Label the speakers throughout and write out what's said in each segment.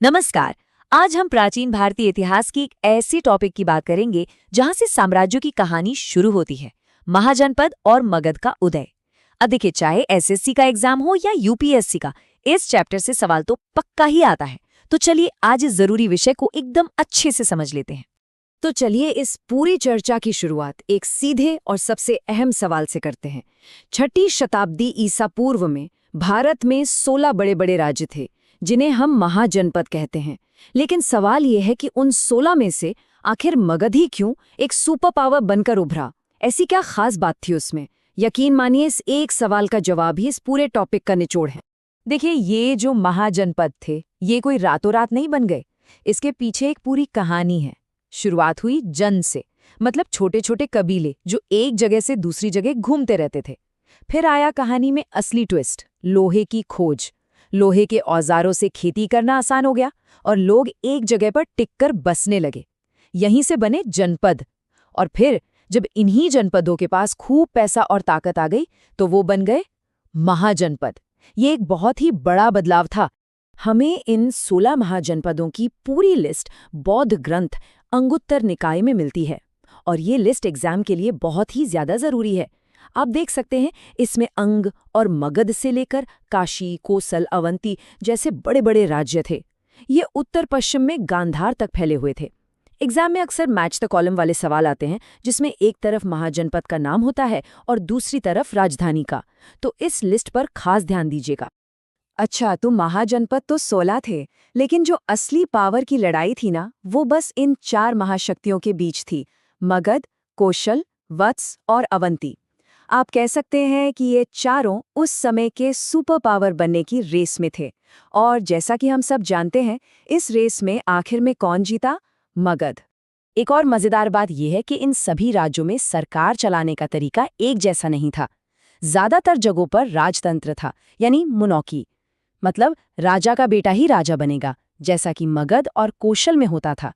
Speaker 1: नमस्कार। आज हम प्राचीन भारतीय इतिहास की एक ऐसी टॉपिक की बात करेंगे जहां से साम्राज्यों की कहानी शुरू होती है, महाजनपद और मगध का उदय। अब देखिए, चाहे एसएससी का एग्जाम हो या यूपीएससी का, इस चैप्टर से सवाल तो पक्का ही आता है। तो चलिए आज इस जरूरी विषय को एकदम अच्छे से समझ लेते हैं।
Speaker 2: तो चलिए इस पूरी चर्चा की शुरुआत एक सीधे और सबसे अहम सवाल से करते हैं। 6ठी शताब्दी ईसा पूर्व में भारत में 16 बड़े बड़े राज्य थे जिन्हें हम महाजनपद कहते हैं। लेकिन सवाल यह है कि उन 16 में से आखिर मगध ही क्यों एक सुपर पावर बनकर उभरा? ऐसी क्या खास बात थी उसमें? यकीन मानिए, इस एक सवाल का जवाब ही इस पूरे टॉपिक का निचोड़ है।
Speaker 1: देखिए, ये जो महाजनपद थे, ये कोई रातों रात नहीं बन गए। इसके पीछे एक पूरी कहानी है। शुरुआत हुई जन से, मतलब छोटे छोटे कबीले जो एक जगह से दूसरी जगह घूमते रहते थे। फिर आया कहानी में असली ट्विस्ट, लोहे की खोज। लोहे के औजारों से खेती करना आसान हो गया और लोग एक जगह पर टिककर बसने लगे। यहीं से बने जनपद। और फिर जब इन्हीं जनपदों के पास खूब पैसा और ताकत आ गई तो वो बन गए महाजनपद। ये एक बहुत ही बड़ा बदलाव था।
Speaker 2: हमें इन 16 महाजनपदों की पूरी लिस्ट बौद्ध ग्रंथ अंगुत्तर निकाय में मिलती है, और ये लिस्ट एग्जाम के लिए बहुत ही ज्यादा जरूरी है। आप देख सकते हैं, इसमें अंग और मगध से लेकर काशी, कोसल, अवंती जैसे बड़े बड़े राज्य थे। ये उत्तर पश्चिम में गांधार तक फैले हुए थे। एग्जाम में अक्सर मैच द कॉलम वाले सवाल आते हैं, जिसमें एक तरफ महाजनपद का नाम होता है और दूसरी तरफ राजधानी का। तो इस लिस्ट पर खास ध्यान दीजिएगा। अच्छा, तो महाजनपद तो 16 थे, लेकिन जो असली पावर की लड़ाई थी ना, वो बस इन 4 महाशक्तियों के बीच थी: मगध, कौशल, वत्स और अवंती। आप कह सकते हैं कि ये चारों उस समय के सुपर पावर बनने की रेस में थे। और जैसा कि हम सब जानते हैं, इस रेस में आखिर में कौन जीता? मगध। एक और मजेदार बात यह है कि इन सभी राज्यों में सरकार चलाने का तरीका एक जैसा नहीं था। ज्यादातर जगहों पर राजतंत्र था, यानी मोनॉर्की, मतलब राजा का बेटा ही राजा बनेगा, जैसा कि मगध और कौशल में होता था।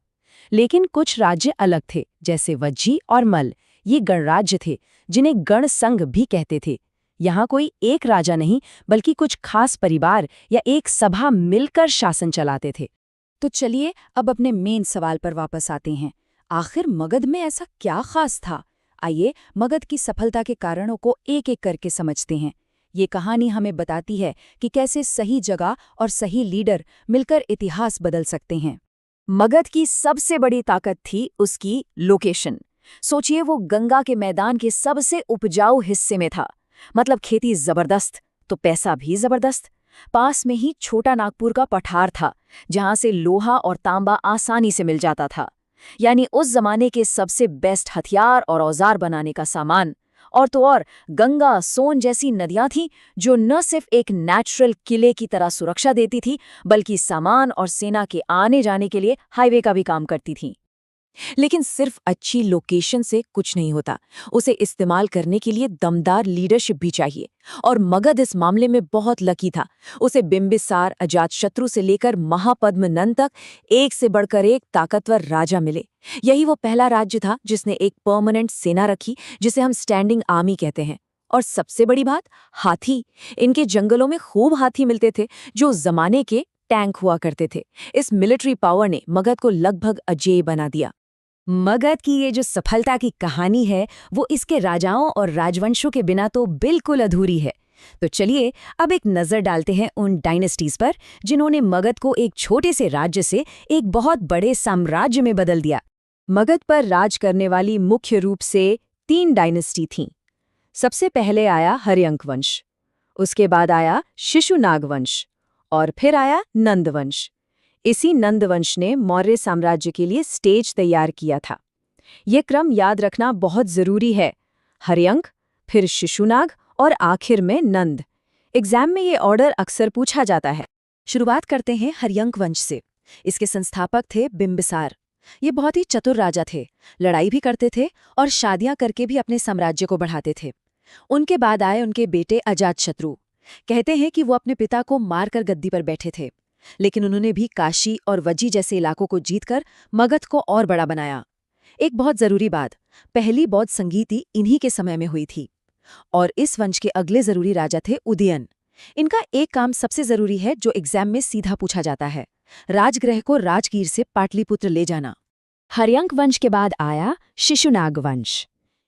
Speaker 2: लेकिन कुछ राज्य अलग थे, जैसे वज्जी और मल्ल। ये गणराज्य थे, जिन्हें गण संघ भी कहते थे। यहाँ कोई एक राजा नहीं, बल्कि कुछ खास परिवार या एक सभा मिलकर शासन चलाते थे। तो चलिए अब अपने मेन सवाल पर वापस आते हैं। आखिर मगध में ऐसा क्या खास था? आइए मगध की सफलता के कारणों को एक एक करके समझते हैं। ये कहानी हमें बताती है कि कैसे सही जगह और सही लीडर मिलकर इतिहास बदल सकते हैं। मगध की सबसे बड़ी ताकत थी उसकी लोकेशन। सोचिए, वो गंगा के मैदान के सबसे उपजाऊ हिस्से में था। मतलब खेती जबरदस्त तो पैसा भी जबरदस्त। पास में ही छोटा नागपुर का पठार था, जहां से लोहा और तांबा आसानी से मिल जाता था। यानी उस जमाने के सबसे बेस्ट हथियार और औजार बनाने का सामान। और तो और गंगा, सोन जैसी नदियां थीं जो न सिर्फ एक नेचुरल किले की तरह सुरक्षा देती थी, बल्कि सामान और सेना के आने जाने के लिए हाईवे का भी काम करती थीं। लेकिन सिर्फ अच्छी लोकेशन से कुछ नहीं होता, उसे इस्तेमाल करने के लिए दमदार लीडरशिप भी चाहिए। और मगध इस मामले में बहुत लकी था। उसे बिंबिसार, अजातशत्रु से लेकर महापद्मनंद तक एक से बढ़कर एक ताकतवर राजा मिले। यही वो पहला राज्य था जिसने एक परमानेंट सेना रखी, जिसे हम स्टैंडिंग आर्मी कहते हैं। और सबसे बड़ी बात, हाथी। इनके जंगलों में खूब हाथी मिलते थे, जो जमाने के टैंक हुआ करते थे। इस मिलिट्री पावर ने मगध को लगभग अजेय बना दिया। मगध की ये जो सफलता की कहानी है, वो इसके राजाओं और राजवंशों के बिना तो बिल्कुल अधूरी है। तो चलिए अब एक नज़र डालते हैं उन डायनेस्टीज पर जिन्होंने मगध को एक छोटे से राज्य से एक बहुत बड़े साम्राज्य में बदल दिया। मगध पर राज करने वाली मुख्य रूप से 3 डायनेस्टी थीं। सबसे पहले आया हर्यंक वंश, उसके बाद आया शिशुनाग वंश और फिर आया नंद वंश। इसी नंद वंश ने मौर्य साम्राज्य के लिए स्टेज तैयार किया था। ये क्रम याद रखना बहुत जरूरी है: हर्यंक, फिर शिशुनाग और आखिर में नंद। एग्जाम में ये ऑर्डर अक्सर पूछा जाता है। शुरुआत करते हैं हर्यंक वंश से। इसके संस्थापक थे बिंबिसार। ये बहुत ही चतुर राजा थे, लड़ाई भी करते थे और शादियां करके भी अपने साम्राज्य को बढ़ाते थे। उनके बाद आए उनके बेटे अजातशत्रु। कहते हैं कि वो अपने पिता को मारकर गद्दी पर बैठे थे, लेकिन उन्होंने भी काशी और वज्जी जैसे इलाकों को जीतकर मगध को और बड़ा बनाया। एक बहुत जरूरी बात, पहली बौद्ध संगीति इन्हीं के समय में हुई थी। और इस वंश के अगले जरूरी राजा थे उदयन। इनका एक काम सबसे जरूरी है जो एग्जाम में सीधा पूछा जाता है। राजगृह को राजगीर से पाटलिपुत्र ले जाना। हर्यंक वंश के बाद आया शिशुनाग वंश।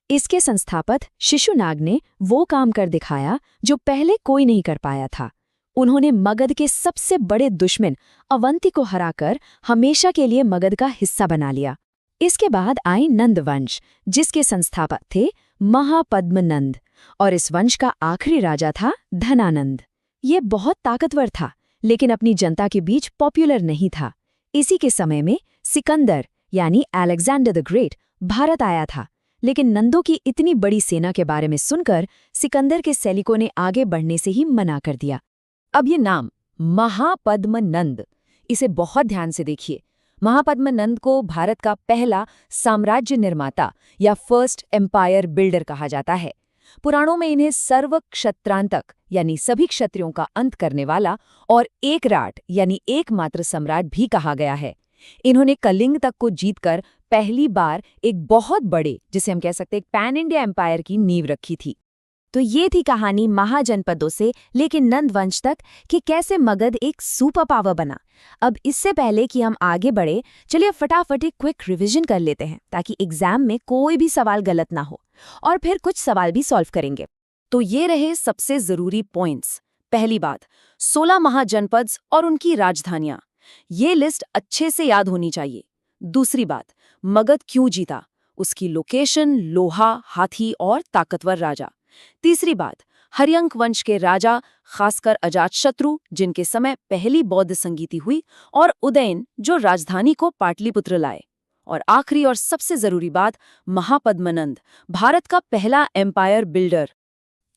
Speaker 2: इसके संस्थापक शिशुनाग ने वो काम कर दिखाया जो पहले कोई नहीं कर पाया था। उन्होंने मगध के सबसे बड़े दुश्मन अवंती को हराकर हमेशा के लिए मगध का हिस्सा बना लिया। इसके बाद आई नंद वंश, जिसके संस्थापक थे महापद्मनंद, और इस वंश का आखिरी राजा था धनानंद। ये बहुत ताकतवर था, लेकिन अपनी जनता के बीच पॉपुलर नहीं था। इसी के समय में सिकंदर यानी अलेक्जेंडर द ग्रेट भारत आया था, लेकिन नंदों की इतनी बड़ी सेना के बारे में सुनकर सिकंदर के सैनिकों ने आगे बढ़ने से ही मना कर दिया। अब ये नाम महापद्मनंद, इसे बहुत ध्यान से देखिए। महापद्मनंद को भारत का पहला साम्राज्य निर्माता या फर्स्ट एम्पायर बिल्डर कहा जाता है। पुराणों में इन्हें सर्व क्षत्रांतक यानी सभी क्षत्रियों का अंत करने वाला और एकराट यानी एकमात्र सम्राट भी कहा गया है। इन्होंने कलिंग तक को जीतकर पहली बार एक बहुत बड़े, जिसे हम कह सकते हैं पैन इंडिया एम्पायर की नींव रखी थी। तो ये थी कहानी महाजनपदों से लेकिन नंद वंश तक कि कैसे मगध एक सुपर पावर बना। अब इससे पहले कि हम आगे बढ़े, चलिए फटाफट एक क्विक रिवीजन कर लेते हैं ताकि एग्जाम में कोई भी सवाल गलत ना हो, और फिर कुछ सवाल भी सॉल्व करेंगे। तो ये रहे सबसे जरूरी पॉइंट्स। पहली बात, 16 महाजनपद और उनकी राजधानियां, ये लिस्ट अच्छे से याद होनी चाहिए। दूसरी बात, मगध क्यों जीता, उसकी लोकेशन, लोहा, हाथी और ताकतवर राजा। तीसरी बात, हर्यंक वंश के राजा खासकर अजातशत्रु, जिनके समय पहली बौद्ध संगीति हुई, और उदयन जो राजधानी को पाटलिपुत्र लाए। और आखिरी और सबसे जरूरी बात, महापद्मनंद, भारत का पहला एम्पायर बिल्डर।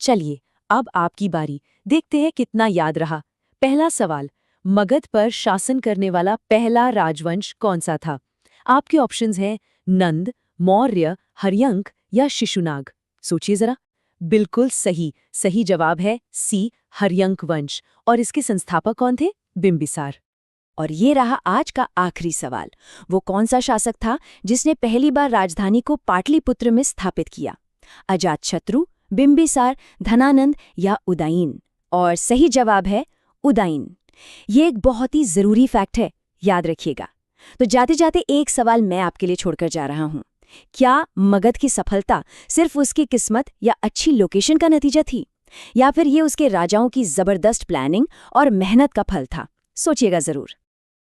Speaker 2: चलिए अब आपकी बारी, देखते हैं कितना याद रहा। पहला सवाल, मगध पर शासन करने वाला पहला राजवंश कौन सा था? आपके ऑप्शंस हैं नंद, मौर्य, हर्यंक या शिशुनाग। सोचिए जरा। बिल्कुल सही जवाब है सी, हर्यंक वंश। और इसके संस्थापक कौन थे? बिंबिसार। और ये रहा आज का आखिरी सवाल, वो कौन सा शासक था जिसने पहली बार राजधानी को पाटलिपुत्र में स्थापित किया? अजातशत्रु, बिंबिसार, धनानंद या उदयन? और सही जवाब है उदयन। ये एक बहुत ही जरूरी फैक्ट है, याद रखिएगा। तो जाते जाते एक सवाल मैं आपके लिए छोड़कर जा रहा हूं। क्या मगध की सफलता सिर्फ उसकी किस्मत या अच्छी लोकेशन का नतीजा थी, या फिर ये उसके राजाओं की जबरदस्त प्लानिंग और मेहनत का फल था? सोचिएगा जरूर।